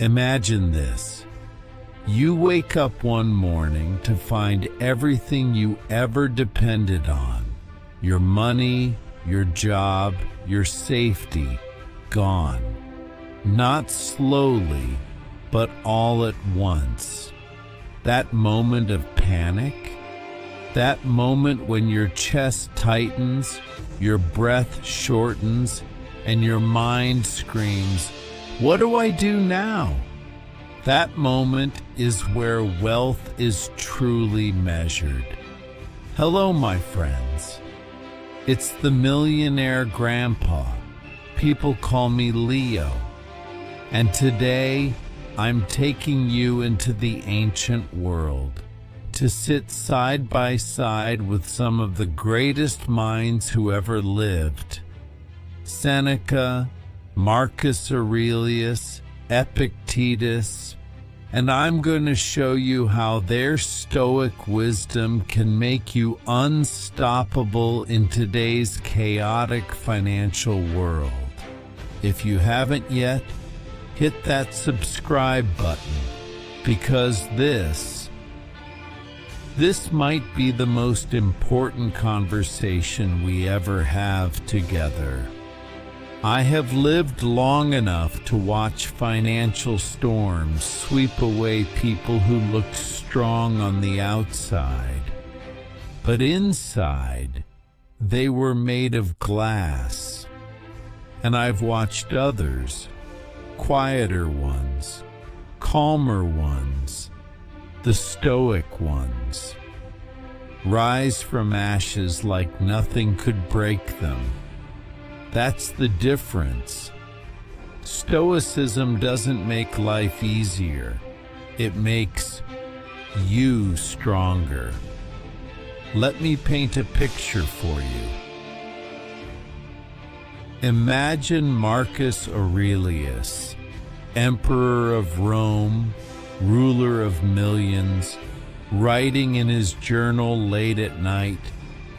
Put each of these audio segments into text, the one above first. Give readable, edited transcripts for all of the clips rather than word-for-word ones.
Imagine this. You wake up one morning to find everything you ever depended on, your money, your job, your safety, gone. Not slowly, but all at once. That moment of panic, that moment when your chest tightens, your breath shortens, and your mind screams, "What do I do now?" That moment is where wealth is truly measured. Hello, my friends. It's the Millionaire Grandpa. People call me Leo. And today, I'm taking you into the ancient world to sit side by side with some of the greatest minds who ever lived. Seneca, Marcus Aurelius, Epictetus, and I'm going to show you how their Stoic wisdom can make you unstoppable in today's chaotic financial world. If you haven't yet, hit that subscribe button, because this might be the most important conversation we ever have together. I have lived long enough to watch financial storms sweep away people who looked strong on the outside, but inside, they were made of glass. And I've watched others, quieter ones, calmer ones, the Stoic ones, rise from ashes like nothing could break them. That's the difference. Stoicism doesn't make life easier. It makes you stronger. Let me paint a picture for you. Imagine Marcus Aurelius, emperor of Rome, ruler of millions, writing in his journal late at night,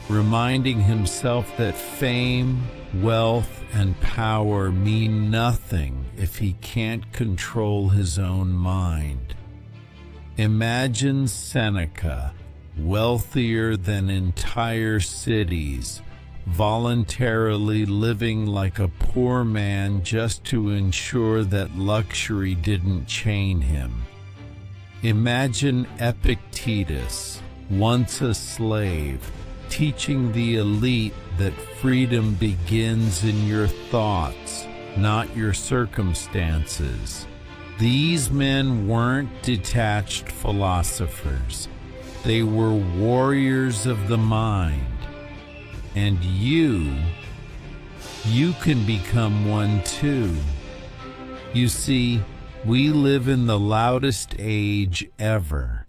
reminding himself that fame, wealth, and power mean nothing if he can't control his own mind. Imagine Seneca, wealthier than entire cities, voluntarily living like a poor man just to ensure that luxury didn't chain him. Imagine Epictetus, once a slave, teaching the elite that freedom begins in your thoughts, not your circumstances. These men weren't detached philosophers. They were warriors of the mind. And you can become one too. You see, we live in the loudest age ever.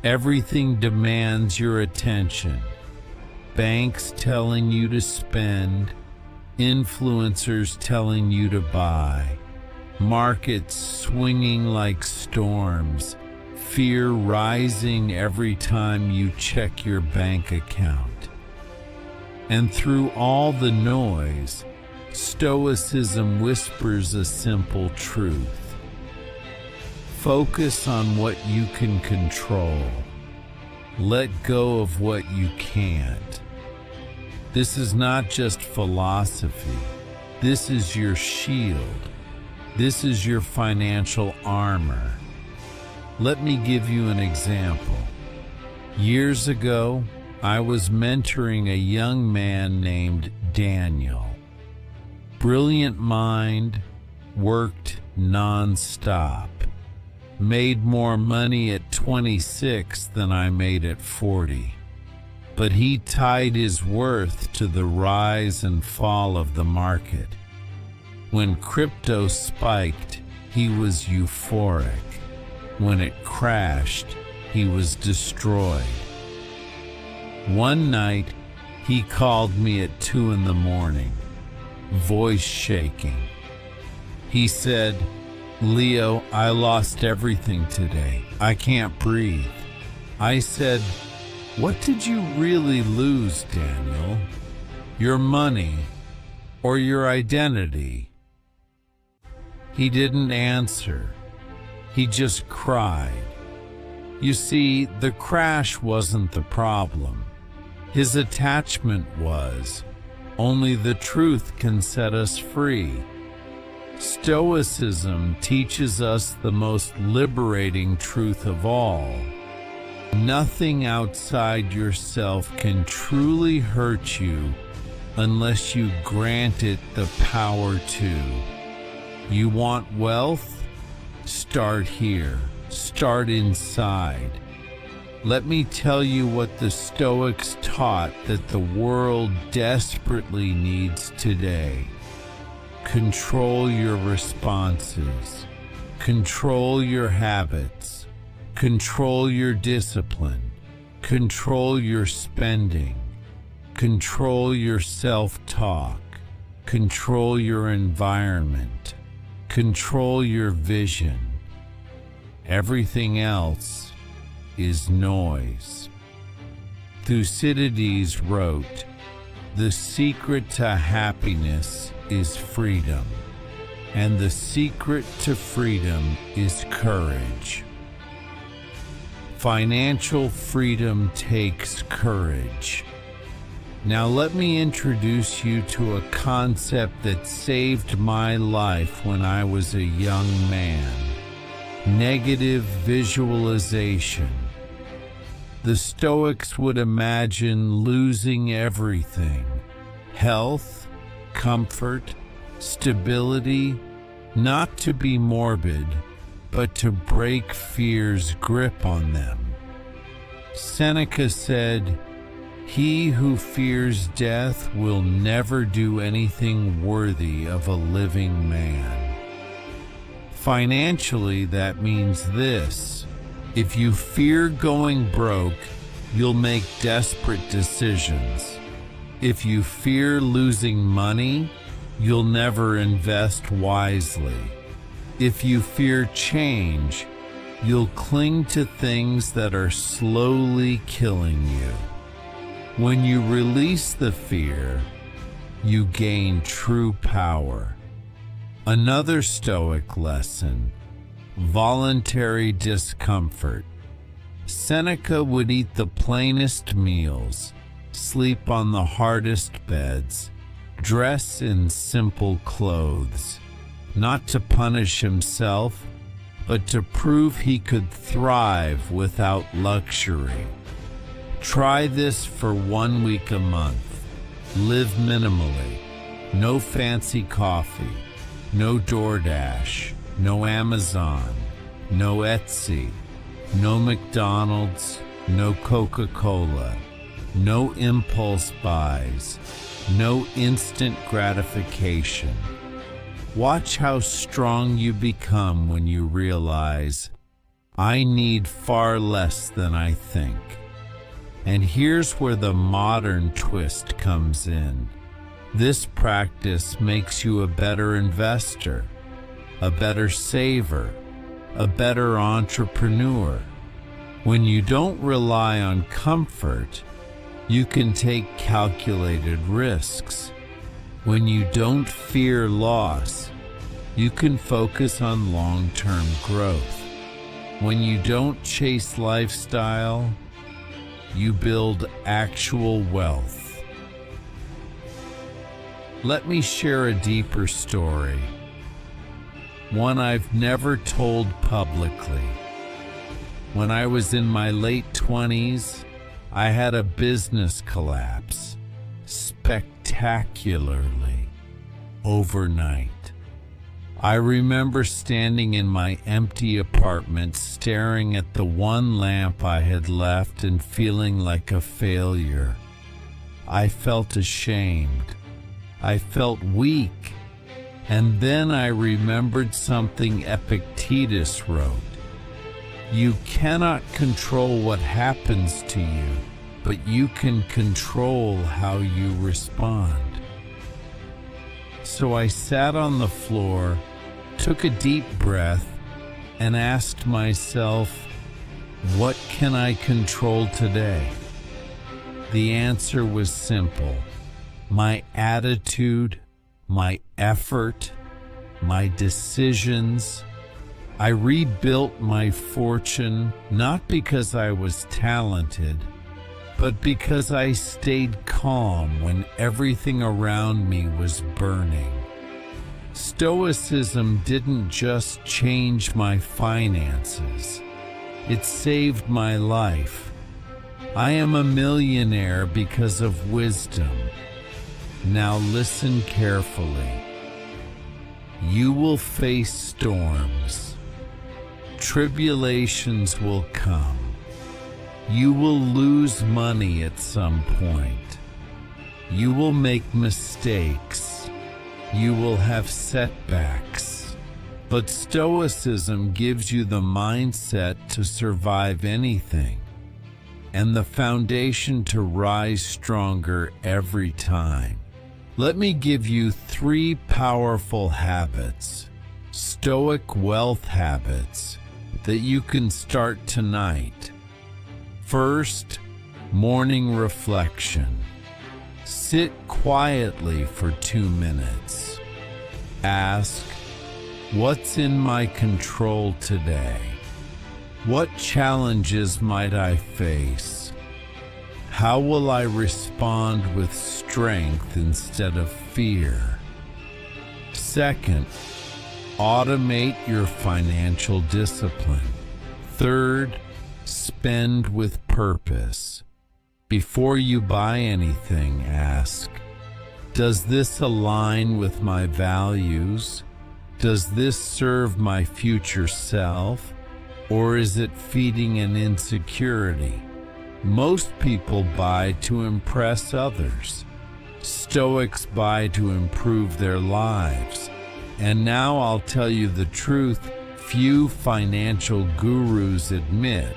Everything demands your attention. Banks telling you to spend, influencers telling you to buy, markets swinging like storms, fear rising every time you check your bank account. And through all the noise, Stoicism whispers a simple truth. Focus on what you can control. Let go of what you can't. This is not just philosophy. This is your shield. This is your financial armor. Let me give you an example. Years ago, I was mentoring a young man named Daniel. Brilliant mind, worked non-stop. Made more money at 26 than I made at 40. But he tied his worth to the rise and fall of the market. When crypto spiked, he was euphoric. When it crashed, he was destroyed. One night, he called me at 2 a.m, voice shaking. He said, "Leo, I lost everything today. I can't breathe." I said, "What did you really lose, Daniel? Your money or your identity?" He didn't answer. He just cried. You see, the crash wasn't the problem. His attachment was. Only the truth can set us free. Stoicism teaches us the most liberating truth of all. Nothing outside yourself can truly hurt you unless you grant it the power to. You want wealth? Start here. Start inside. Let me tell you what the Stoics taught that the world desperately needs today. Control your responses. Control your habits. Control your discipline. Control your spending. Control your self-talk. Control your environment. Control your vision. Everything else is noise. Thucydides wrote, "The secret to happiness is freedom, and the secret to freedom is courage." Financial freedom takes courage. Now let me introduce you to a concept that saved my life when I was a young man. Negative visualization. The Stoics would imagine losing everything: health, comfort, stability, not to be morbid, but to break fear's grip on them. Seneca said, "He who fears death will never do anything worthy of a living man." Financially, that means this: if you fear going broke, you'll make desperate decisions. If you fear losing money, you'll never invest wisely. If you fear change, you'll cling to things that are slowly killing you. When you release the fear, you gain true power. Another Stoic lesson: voluntary discomfort. Seneca would eat the plainest meals, sleep on the hardest beds, dress in simple clothes, not to punish himself, but to prove he could thrive without luxury. Try this for 1 week a month. Live minimally. No fancy coffee. No DoorDash. No Amazon. No Etsy. No McDonald's. No Coca-Cola. No impulse buys. No instant gratification. Watch how strong you become when you realize, I need far less than I think. And here's where the modern twist comes in. This practice makes you a better investor, a better saver, a better entrepreneur. When you don't rely on comfort, you can take calculated risks. When you don't fear loss, you can focus on long-term growth. When you don't chase lifestyle, you build actual wealth. Let me share a deeper story, one I've never told publicly. When I was in my late 20s, I had a business collapse, spectacularly, overnight. I remember standing in my empty apartment, staring at the one lamp I had left and feeling like a failure. I felt ashamed. I felt weak. And then I remembered something Epictetus wrote. You cannot control what happens to you, but you can control how you respond. So I sat on the floor, took a deep breath, and asked myself, what can I control today? The answer was simple: my attitude, my effort, my decisions. I rebuilt my fortune not because I was talented, but because I stayed calm when everything around me was burning. Stoicism didn't just change my finances, it saved my life. I am a millionaire because of wisdom. Now listen carefully. You will face storms. Tribulations will come. You will lose money at some point. You will make mistakes. You will have setbacks. But Stoicism gives you the mindset to survive anything and the foundation to rise stronger every time. Let me give you 3 powerful habits, Stoic wealth habits, that you can start tonight. First, morning reflection. Sit quietly for 2 minutes. Ask, what's in my control today? What challenges might I face? How will I respond with strength instead of fear? Second, automate your financial discipline. Third, spend with purpose. Before you buy anything, ask, does this align with my values? Does this serve my future self? Or is it feeding an insecurity? Most people buy to impress others. Stoics buy to improve their lives. And now I'll tell you the truth few financial gurus admit.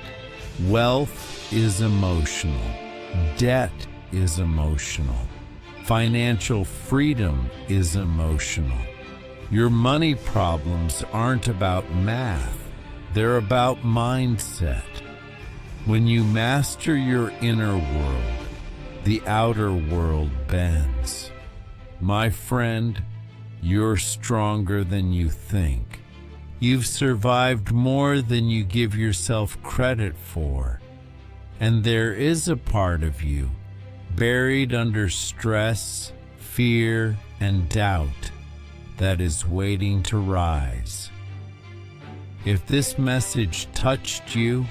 Wealth is emotional. Debt is emotional. Financial freedom is emotional. Your money problems aren't about math. They're about mindset. When you master your inner world, the outer world bends. My friend, you're stronger than you think. You've survived more than you give yourself credit for. And there is a part of you, buried under stress, fear, and doubt, that is waiting to rise. If this message touched you,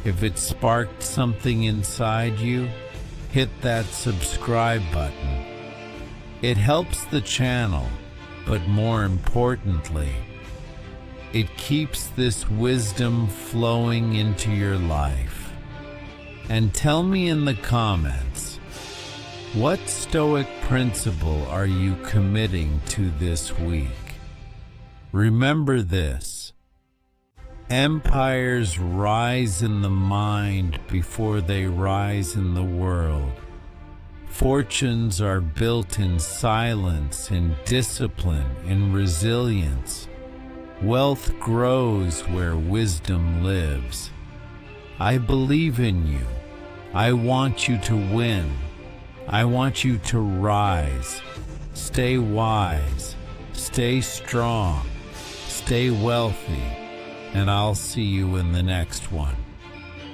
if it sparked something inside you, hit that subscribe button. It helps the channel, but more importantly, it keeps this wisdom flowing into your life. And tell me in the comments, what Stoic principle are you committing to this week? Remember this. Empires rise in the mind before they rise in the world. Fortunes are built in silence, in discipline, in resilience. Wealth grows where wisdom lives. I believe in you. I want you to win. I want you to rise. Stay wise. Stay strong. Stay wealthy. And I'll see you in the next one.